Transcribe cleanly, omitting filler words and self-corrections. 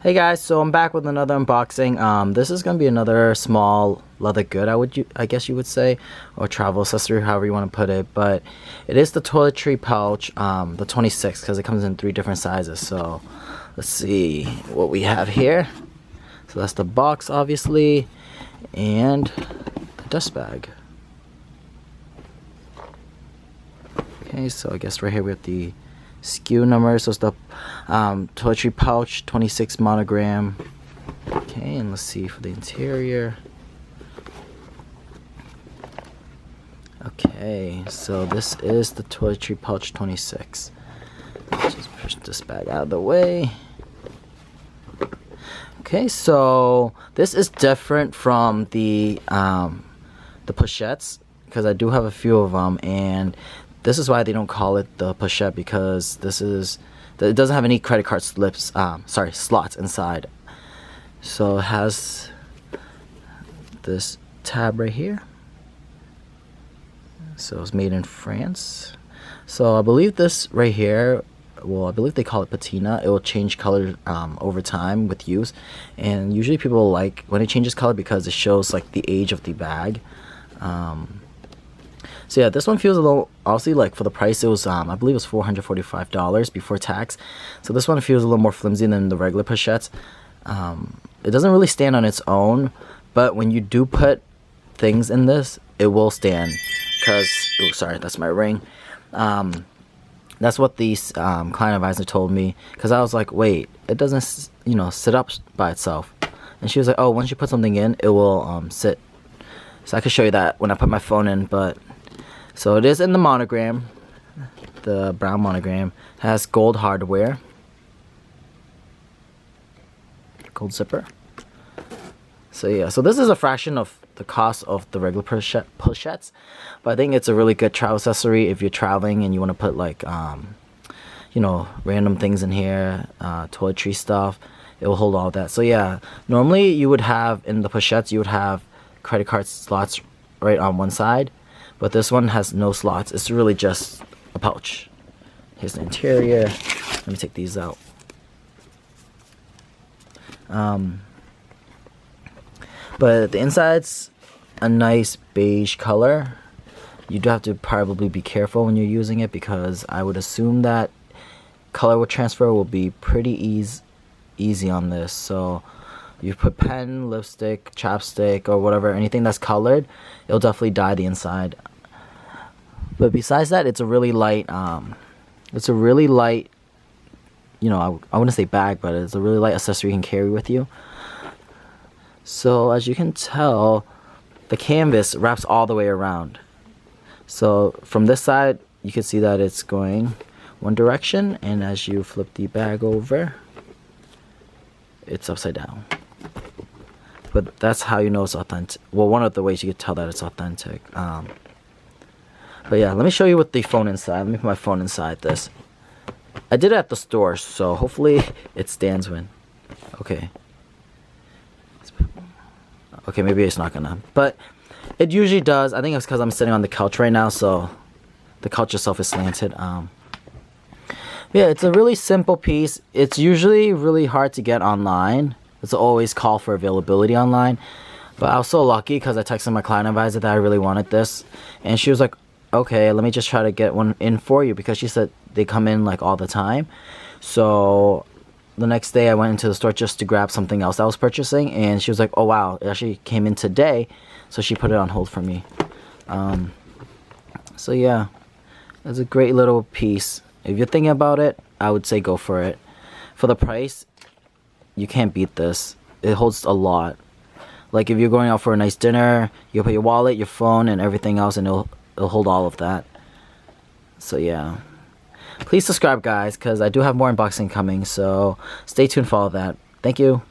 Hey guys, so I'm back with another unboxing. This is gonna be another small leather good, I guess you would say, or travel accessory, however you want to put it. But it is the toiletry pouch, the 26, because it comes in 3 different sizes. So let's see what we have here. So that's the box, obviously, and the dust bag. Okay, so I guess right here we have the SKU number. So it's the toiletry pouch 26 monogram. Okay, and let's see for the interior. Okay, so this is the toiletry pouch 26. Let's just push this bag out of the way. Okay, so this is different from the pochettes, because I do have a few of them, and this is why they don't call it the pochette, because it doesn't have any credit card slots inside. So it has this tab right here. So it's made in France. So I believe this right here, well, I believe they call it patina. It will change color over time with use, and usually people like when it changes color because it shows like the age of the bag. So yeah, this one feels a little, obviously, like for the price it was, I believe it was $445 before tax. So this one feels a little more flimsy than the regular pochettes. It doesn't really stand on its own, but when you do put things in this, it will stand. Cause, oh sorry, that's my ring. That's what the client advisor told me. Cause I was like, wait, it doesn't, sit up by itself. And she was like, oh, once you put something in, it will sit. So I could show you that when I put my phone in, but. So it is in the monogram, the brown monogram. It has gold hardware, gold zipper. So yeah, so this is a fraction of the cost of the regular pochettes, but I think it's a really good travel accessory if you're traveling and you want to put like, random things in here, toiletry stuff. It will hold all that. So yeah, normally you would have in the pochettes, you would have credit card slots right on one side. But this one has no slots. It's really just a pouch. Here's the interior. Let me take these out. But the inside's a nice beige color. You do have to probably be careful when you're using it, because I would assume that color transfer will be pretty easy on this. So you put pen, lipstick, chapstick, or whatever, anything that's colored, it'll definitely dye the inside. But besides that, it's a really light, I wouldn't say bag, but it's a really light accessory you can carry with you. So as you can tell, the canvas wraps all the way around. So from this side, you can see that it's going one direction, and as you flip the bag over, it's upside down. But that's how you know it's authentic. Well, one of the ways you can tell that it's authentic. But yeah, let me show you with the phone inside. Let me put my phone inside this. I did it at the store, so hopefully it stands when. Okay. Okay, maybe it's not gonna. But it usually does. I think it's because I'm sitting on the couch right now, so the couch itself is slanted. Yeah, it's a really simple piece. It's usually really hard to get online. It's always call for availability online. But I was so lucky because I texted my client advisor that I really wanted this, and she was like, okay, let me just try to get one in for you, because she said they come in like all the time. So the next day I went into the store just to grab something else I was purchasing, and she was like, oh wow, it actually came in today. So she put it on hold for me. So yeah, it's a great little piece. If you're thinking about it, I would say go for it. For the price, you can't beat this. It holds a lot. Like if you're going out for a nice dinner, you put your wallet, your phone, and everything else, and it'll hold all of that. So yeah, please subscribe guys, because I do have more unboxing coming, so stay tuned for all of that. Thank you.